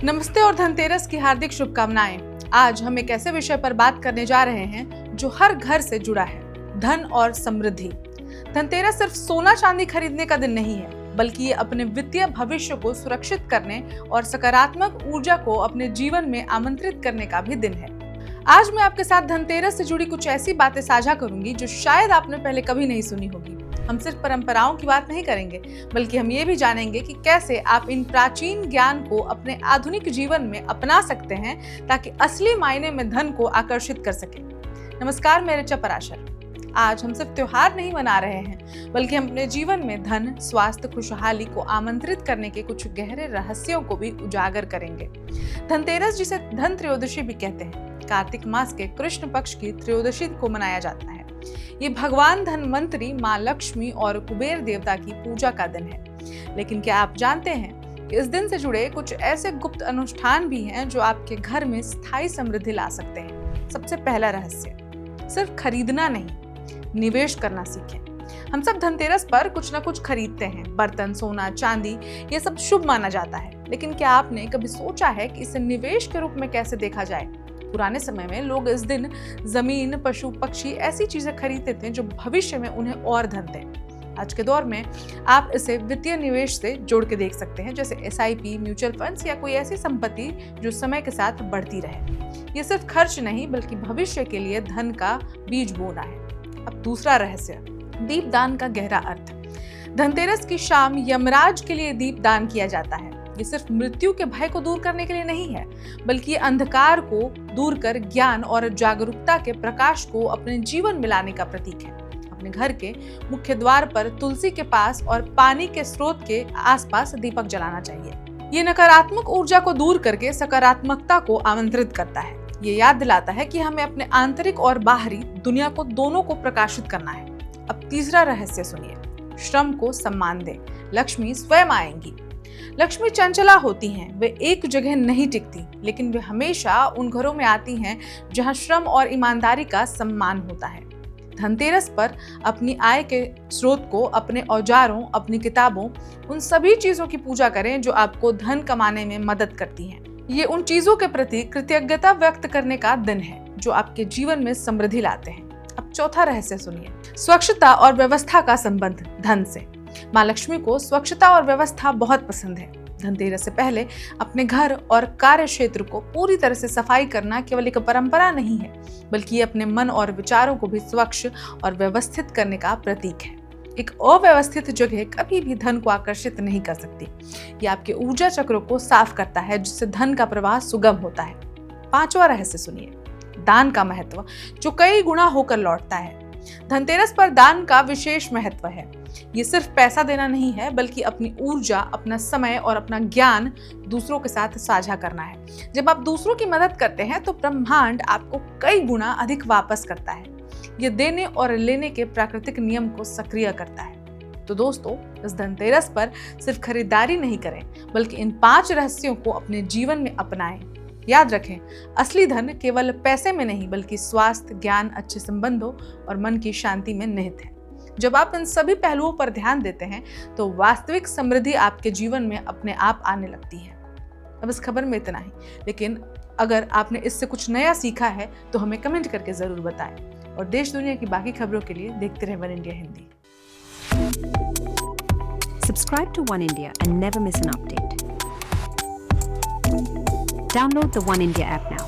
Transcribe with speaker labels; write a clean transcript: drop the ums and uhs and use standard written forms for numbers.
Speaker 1: नमस्ते और धनतेरस की हार्दिक शुभकामनाएं। आज हम एक ऐसे विषय पर बात करने जा रहे हैं जो हर घर से जुड़ा है, धन और समृद्धि। धनतेरस सिर्फ सोना चांदी खरीदने का दिन नहीं है, बल्कि ये अपने वित्तीय भविष्य को सुरक्षित करने और सकारात्मक ऊर्जा को अपने जीवन में आमंत्रित करने का भी दिन है। आज मैं आपके साथ धनतेरस से जुड़ी कुछ ऐसी बातें साझा करूंगी जो शायद आपने पहले कभी नहीं सुनी होगी। हम सिर्फ परंपराओं की बात नहीं करेंगे, बल्कि हम ये भी जानेंगे कि कैसे आप इन प्राचीन ज्ञान को अपने आधुनिक जीवन में अपना सकते हैं ताकि असली मायने में धन को आकर्षित कर सके। नमस्कार, मैं ऋचा पराशर। आज हम सिर्फ त्योहार नहीं मना रहे हैं, बल्कि हम अपने जीवन में धन, स्वास्थ्य, खुशहाली को आमंत्रित करने के कुछ गहरे रहस्यों को भी उजागर करेंगे। धनतेरस, जिसे धन त्रयोदशी भी कहते हैं, कार्तिक मास के कृष्ण पक्ष की त्रयोदशी को मनाया जाता है। ये भगवान धनवंतरी, माँ लक्ष्मी और कुबेर देवता की पूजा का दिन है। लेकिन क्या आप जानते हैं कि इस दिन से जुड़े कुछ ऐसे गुप्त अनुष्ठान भी हैं जो आपके घर में स्थायी समृद्धि ला सकते हैं। सबसे पहला रहस्य, सिर्फ खरीदना नहीं, निवेश करना सीखें। हम सब धनतेरस पर कुछ ना कुछ खरीदते हैं। बर्तन, सोना, चांदी, ये सब शुभ माना जाता है। लेकिन क्या आपने कभी सोचा है कि इसे निवेश के रूप में कैसे देखा जाए? पुराने समय में लोग इस दिन जमीन, पशु, पक्षी, ऐसी चीजें खरीदते थे जो भविष्य में उन्हें और धन दें। आज के दौर में आप इसे वित्तीय निवेश से जोड़ के देख सकते हैं, जैसे SIP, म्यूचुअल फंड्स या कोई ऐसी संपत्ति जो समय के साथ बढ़ती रहे। ये सिर्फ खर्च नहीं, बल्कि भविष्य के लिए धन का बीज बोना है। अब दूसरा रहस्य, दीपदान का गहरा अर्थ। धनतेरस की शाम यमराज के लिए दीप दान किया जाता है। ये सिर्फ मृत्यु के भय को दूर करने के लिए नहीं है, बल्कि ये अंधकार को दूर कर ज्ञान और जागरूकता के प्रकाश को अपने जीवन में लाने का प्रतीक है। अपने घर के मुख्य द्वार पर तुलसी के पास और पानी के स्रोत के आसपास दीपक जलाना चाहिए। ये नकारात्मक ऊर्जा को दूर करके सकारात्मकता को आमंत्रित करता है। ये याद दिलाता है कि हमें अपने आंतरिक और बाहरी दुनिया को दोनों को प्रकाशित करना है। अब तीसरा रहस्य सुनिए, श्रम को सम्मान दें, लक्ष्मी स्वयं आएंगी। लक्ष्मी चंचला होती हैं, वे एक जगह नहीं टिकती, लेकिन वे हमेशा उन घरों में आती हैं जहां श्रम और ईमानदारी का सम्मान होता है। धनतेरस पर अपनी आय के स्रोत को, अपने औजारों, अपनी किताबों, उन सभी चीजों की पूजा करें जो आपको धन कमाने में मदद करती हैं। ये उन चीजों के प्रति कृतज्ञता व्यक्त करने का दिन है जो आपके जीवन में समृद्धि लाते हैं। अब चौथा रहस्य सुनिए, स्वच्छता और व्यवस्था का संबंध धन से। माँ लक्ष्मी को स्वच्छता और व्यवस्था बहुत पसंद है। धनतेरस से पहले अपने घर और कार्य क्षेत्र को पूरी तरह से सफाई करना केवल एक परंपरा नहीं है, बल्कि ये अपने मन और विचारों को भी स्वच्छ और व्यवस्थित करने का प्रतीक है। एक अव्यवस्थित जगह कभी भी धन को आकर्षित नहीं कर सकती। ये आपके ऊर्जा चक्रों को साफ करता है, जिससे धन का प्रवाह सुगम होता है। पांचवा रहस्य सुनिए, दान का महत्व जो कई गुना होकर लौटता है। धनतेरस पर दान का विशेष महत्व है। ये सिर्फ पैसा देना नहीं है, बल्कि अपनी ऊर्जा, अपना समय और अपना ज्ञान दूसरों के साथ साझा करना है। जब आप दूसरों की मदद करते हैं तो ब्रह्मांड आपको कई गुना अधिक वापस करता है। ये देने और लेने के प्राकृतिक नियम को सक्रिय करता है। तो दोस्तों, इस धनतेरस पर सिर्फ खरीदारी नहीं करें, बल्कि इन 5 रहस्यों को अपने जीवन में अपनाएं। याद रखें, असली धन केवल पैसे में नहीं, बल्कि स्वास्थ्य, ज्ञान, अच्छे संबंधों और मन की शांति में निहित है। जब आप इन सभी पहलुओं पर ध्यान देते हैं तो वास्तविक समृद्धि आपके जीवन में अपने आप आने लगती है। अब इस खबर में इतना ही, लेकिन अगर आपने इससे कुछ नया सीखा है तो हमें कमेंट करके जरूर बताएं। और देश दुनिया की बाकी खबरों के लिए देखते रहें one India Hindi.
Speaker 2: Subscribe to One India and never miss an update. Download the One India app now.